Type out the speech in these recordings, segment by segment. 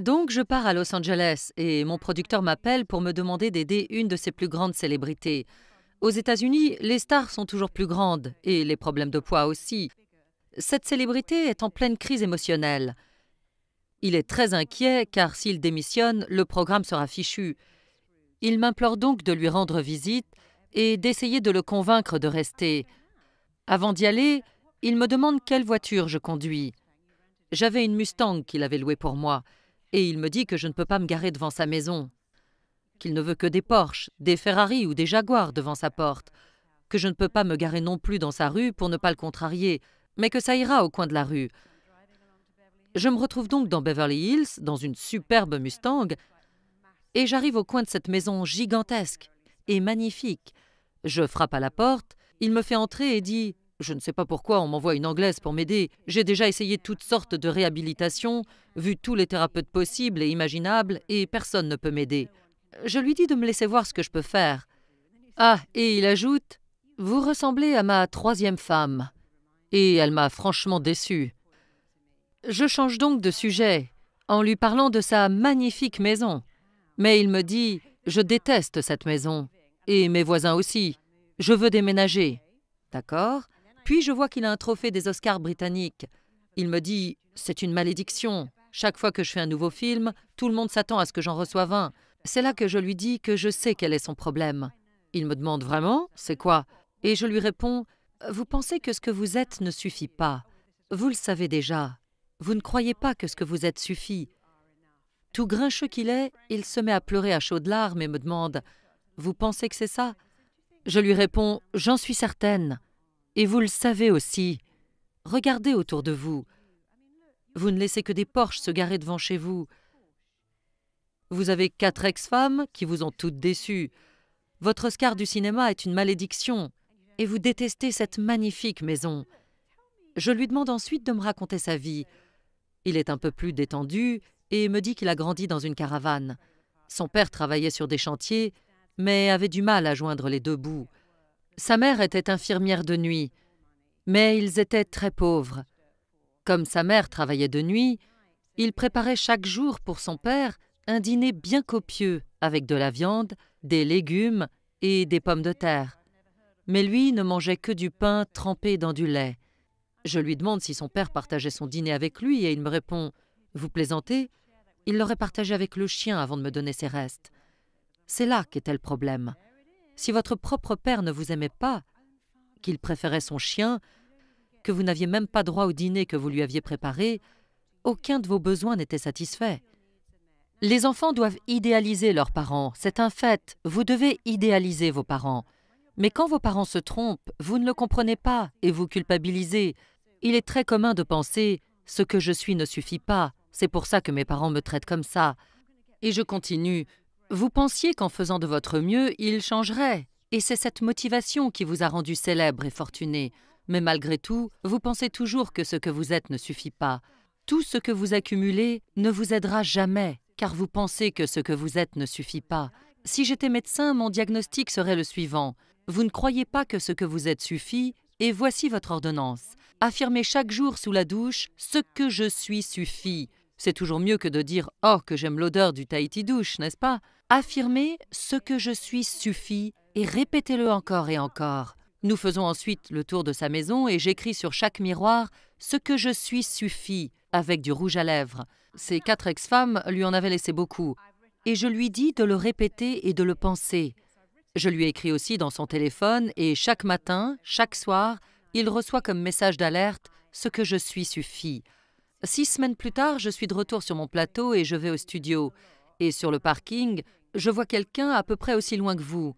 Donc je pars à Los Angeles et mon producteur m'appelle pour me demander d'aider une de ses plus grandes célébrités. Aux États-Unis, les stars sont toujours plus grandes et les problèmes de poids aussi. Cette célébrité est en pleine crise émotionnelle. Il est très inquiet car s'il démissionne, le programme sera fichu. Il m'implore donc de lui rendre visite et d'essayer de le convaincre de rester. Avant d'y aller, il me demande quelle voiture je conduis. J'avais une Mustang qu'il avait louée pour moi, et il me dit que je ne peux pas me garer devant sa maison, qu'il ne veut que des Porsche, des Ferrari ou des Jaguars devant sa porte, que je ne peux pas me garer non plus dans sa rue pour ne pas le contrarier, mais que ça ira au coin de la rue. Je me retrouve donc dans Beverly Hills, dans une superbe Mustang, et j'arrive au coin de cette maison gigantesque et magnifique. Je frappe à la porte, il me fait entrer et dit « Je ne sais pas pourquoi on m'envoie une Anglaise pour m'aider. J'ai déjà essayé toutes sortes de réhabilitations, vu tous les thérapeutes possibles et imaginables, et personne ne peut m'aider. » Je lui dis de me laisser voir ce que je peux faire. Ah, et il ajoute « Vous ressemblez à ma troisième femme. » Et elle m'a franchement déçue. Je change donc de sujet, en lui parlant de sa magnifique maison. Mais il me dit « Je déteste cette maison, et mes voisins aussi. Je veux déménager. » D'accord. Puis je vois qu'il a un trophée des Oscars britanniques. Il me dit « C'est une malédiction. Chaque fois que je fais un nouveau film, tout le monde s'attend à ce que j'en reçoive un. » C'est là que je lui dis que je sais quel est son problème. Il me demande « Vraiment? C'est quoi ?» Et je lui réponds « Vous pensez que ce que vous êtes ne suffit pas. Vous le savez déjà. Vous ne croyez pas que ce que vous êtes suffit. » Tout grincheux qu'il est, il se met à pleurer à chaudes larmes et me demande « Vous pensez que c'est ça ?» Je lui réponds « J'en suis certaine. Et vous le savez aussi. Regardez autour de vous. Vous ne laissez que des Porsche se garer devant chez vous. Vous avez 4 ex-femmes qui vous ont toutes déçues. Votre Oscar du cinéma est une malédiction et vous détestez cette magnifique maison. » Je lui demande ensuite de me raconter sa vie. Il est un peu plus détendu et me dit qu'il a grandi dans une caravane. Son père travaillait sur des chantiers, mais avait du mal à joindre les deux bouts. Sa mère était infirmière de nuit, mais ils étaient très pauvres. Comme sa mère travaillait de nuit, il préparait chaque jour pour son père un dîner bien copieux avec de la viande, des légumes et des pommes de terre. Mais lui ne mangeait que du pain trempé dans du lait. Je lui demande si son père partageait son dîner avec lui et il me répond « Vous plaisantez ?» Il l'aurait partagé avec le chien avant de me donner ses restes. C'est là qu'était le problème. Si votre propre père ne vous aimait pas, qu'il préférait son chien, que vous n'aviez même pas droit au dîner que vous lui aviez préparé, aucun de vos besoins n'était satisfait. Les enfants doivent idéaliser leurs parents, c'est un fait, vous devez idéaliser vos parents. Mais quand vos parents se trompent, vous ne le comprenez pas et vous culpabilisez. Il est très commun de penser « ce que je suis ne suffit pas, c'est pour ça que mes parents me traitent comme ça ». Et je continue « Vous pensiez qu'en faisant de votre mieux, ils changeraient, et c'est cette motivation qui vous a rendu célèbre et fortuné. Mais malgré tout, vous pensez toujours que ce que vous êtes ne suffit pas. Tout ce que vous accumulez ne vous aidera jamais, car vous pensez que ce que vous êtes ne suffit pas. Si j'étais médecin, mon diagnostic serait le suivant. Vous ne croyez pas que ce que vous êtes suffit, et voici votre ordonnance. Affirmez chaque jour sous la douche « ce que je suis suffit ». C'est toujours mieux que de dire « oh, que j'aime l'odeur du Tahiti douche, n'est-ce pas ?» Affirmez « ce que je suis suffit » et répétez-le encore et encore. Nous faisons ensuite le tour de sa maison et j'écris sur chaque miroir « ce que je suis suffit » avec du rouge à lèvres. Ses 4 ex-femmes lui en avaient laissé beaucoup. Et je lui dis de le répéter et de le penser. Je lui ai écrit aussi dans son téléphone et chaque matin, chaque soir, il reçoit comme message d'alerte « ce que je suis suffit ». 6 semaines plus tard, je suis de retour sur mon plateau et je vais au studio. Et sur le parking, je vois quelqu'un à peu près aussi loin que vous.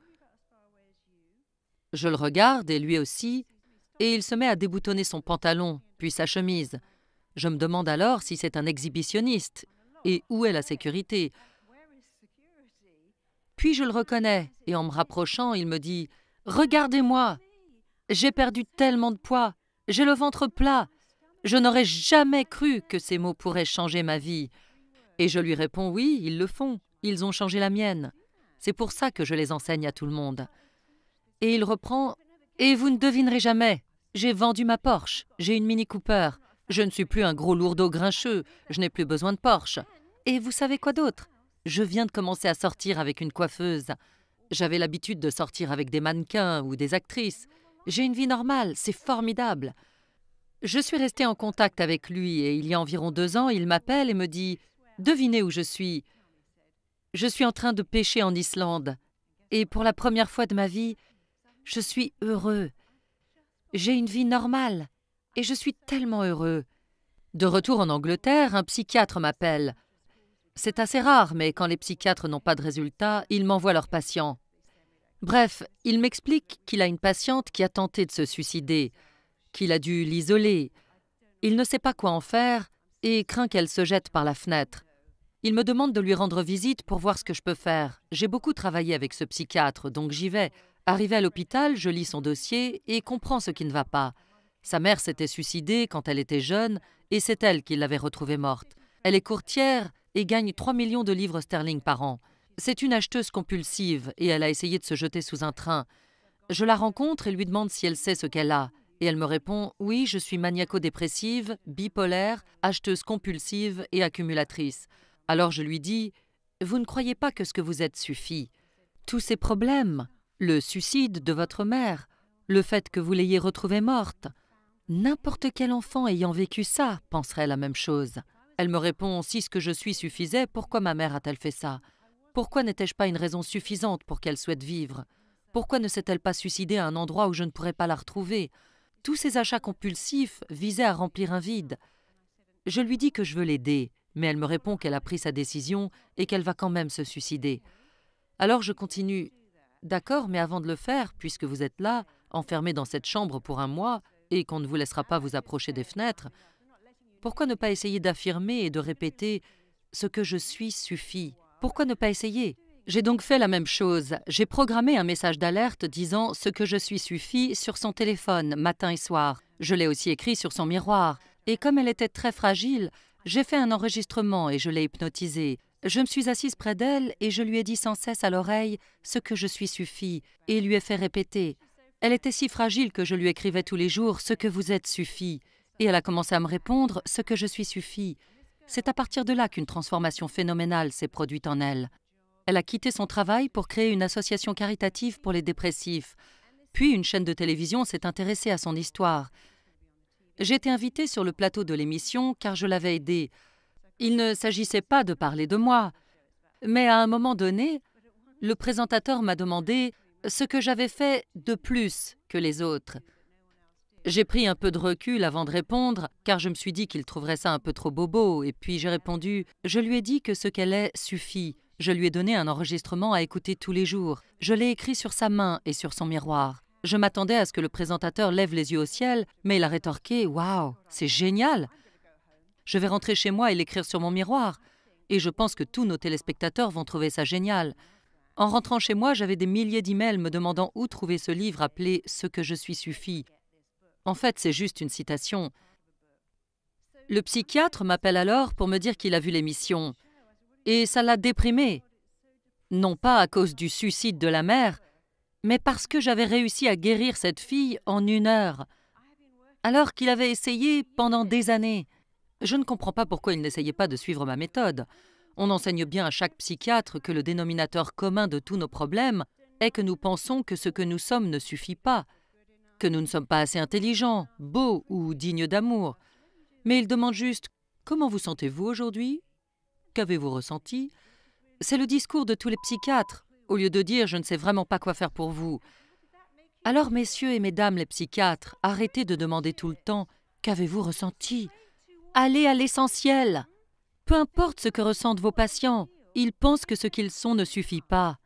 Je le regarde et lui aussi, et il se met à déboutonner son pantalon, puis sa chemise. Je me demande alors si c'est un exhibitionniste et où est la sécurité. Puis je le reconnais et en me rapprochant, il me dit « Regardez-moi, j'ai perdu tellement de poids, j'ai le ventre plat. Je n'aurais jamais cru que ces mots pourraient changer ma vie. » Et je lui réponds « Oui, ils le font, ils ont changé la mienne. C'est pour ça que je les enseigne à tout le monde. » Et il reprend « Et vous ne devinerez jamais, j'ai vendu ma Porsche, j'ai une Mini Cooper. Je ne suis plus un gros lourdeau grincheux, je n'ai plus besoin de Porsche. Et vous savez quoi d'autre? Je viens de commencer à sortir avec une coiffeuse. J'avais l'habitude de sortir avec des mannequins ou des actrices. J'ai une vie normale, c'est formidable. Je suis restée en contact avec lui et il y a environ 2 ans, il m'appelle et me dit « Devinez où je suis. Je suis en train de pêcher en Islande. Et pour la première fois de ma vie, je suis heureux. J'ai une vie normale et je suis tellement heureux. » De retour en Angleterre, un psychiatre m'appelle. C'est assez rare, mais quand les psychiatres n'ont pas de résultats, ils m'envoient leurs patients. Bref, il m'explique qu'il a une patiente qui a tenté de se suicider, qu'il a dû l'isoler. Il ne sait pas quoi en faire et craint qu'elle se jette par la fenêtre. Il me demande de lui rendre visite pour voir ce que je peux faire. J'ai beaucoup travaillé avec ce psychiatre, donc j'y vais. Arrivé à l'hôpital, je lis son dossier et comprends ce qui ne va pas. Sa mère s'était suicidée quand elle était jeune et c'est elle qui l'avait retrouvée morte. Elle est courtière et gagne 3 millions de livres sterling par an. C'est une acheteuse compulsive et elle a essayé de se jeter sous un train. Je la rencontre et lui demande si elle sait ce qu'elle a. Et elle me répond « Oui, je suis maniaco-dépressive, bipolaire, acheteuse compulsive et accumulatrice. » Alors je lui dis « Vous ne croyez pas que ce que vous êtes suffit? Tous ces problèmes, le suicide de votre mère, le fait que vous l'ayez retrouvée morte, n'importe quel enfant ayant vécu ça penserait la même chose. » Elle me répond « Si ce que je suis suffisait, pourquoi ma mère a-t-elle fait ça? Pourquoi n'étais-je pas une raison suffisante pour qu'elle souhaite vivre? Pourquoi ne s'est-elle pas suicidée à un endroit où je ne pourrais pas la retrouver? Tous ces achats compulsifs visaient à remplir un vide. » Je lui dis que je veux l'aider, mais elle me répond qu'elle a pris sa décision et qu'elle va quand même se suicider. Alors je continue « D'accord, mais avant de le faire, puisque vous êtes là, enfermé dans cette chambre pour 1 mois et qu'on ne vous laissera pas vous approcher des fenêtres, pourquoi ne pas essayer d'affirmer et de répéter « Ce que je suis suffit ». Pourquoi ne pas essayer? J'ai donc fait la même chose. J'ai programmé un message d'alerte disant « Ce que je suis suffit » sur son téléphone, matin et soir. Je l'ai aussi écrit sur son miroir. Et comme elle était très fragile, j'ai fait un enregistrement et je l'ai hypnotisée. Je me suis assise près d'elle et je lui ai dit sans cesse à l'oreille « Ce que je suis suffit » et lui ai fait répéter. Elle était si fragile que je lui écrivais tous les jours « Ce que vous êtes suffit ». Et elle a commencé à me répondre « Ce que je suis suffit ». C'est à partir de là qu'une transformation phénoménale s'est produite en elle. Elle a quitté son travail pour créer une association caritative pour les dépressifs. Puis une chaîne de télévision s'est intéressée à son histoire. J'ai été invitée sur le plateau de l'émission car je l'avais aidée. Il ne s'agissait pas de parler de moi. Mais à un moment donné, le présentateur m'a demandé ce que j'avais fait de plus que les autres. J'ai pris un peu de recul avant de répondre, car je me suis dit qu'il trouverait ça un peu trop bobo, et puis j'ai répondu « Je lui ai dit que ce qu'elle est suffit. Je lui ai donné un enregistrement à écouter tous les jours. Je l'ai écrit sur sa main et sur son miroir. Je m'attendais à ce que le présentateur lève les yeux au ciel, mais il a rétorqué « Waouh, c'est génial! Je vais rentrer chez moi et l'écrire sur mon miroir. Et je pense que tous nos téléspectateurs vont trouver ça génial. » En rentrant chez moi, j'avais des milliers d'emails me demandant où trouver ce livre appelé « Ce que je suis suffit ». En fait, c'est juste une citation. Le psychiatre m'appelle alors pour me dire qu'il a vu l'émission. Et ça l'a déprimé. Non pas à cause du suicide de la mère, mais parce que j'avais réussi à guérir cette fille en 1 heure, alors qu'il avait essayé pendant des années. Je ne comprends pas pourquoi il n'essayait pas de suivre ma méthode. On enseigne bien à chaque psychiatre que le dénominateur commun de tous nos problèmes est que nous pensons que ce que nous sommes ne suffit pas, que nous ne sommes pas assez intelligents, beaux ou dignes d'amour. Mais il demande juste « Comment vous sentez-vous aujourd'hui? Qu'avez-vous ressenti ?» C'est le discours de tous les psychiatres, au lieu de dire « Je ne sais vraiment pas quoi faire pour vous ». Alors, messieurs et mesdames les psychiatres, arrêtez de demander tout le temps « Qu'avez-vous ressenti ?» Allez à l'essentiel. Peu importe ce que ressentent vos patients, ils pensent que ce qu'ils sont ne suffit pas.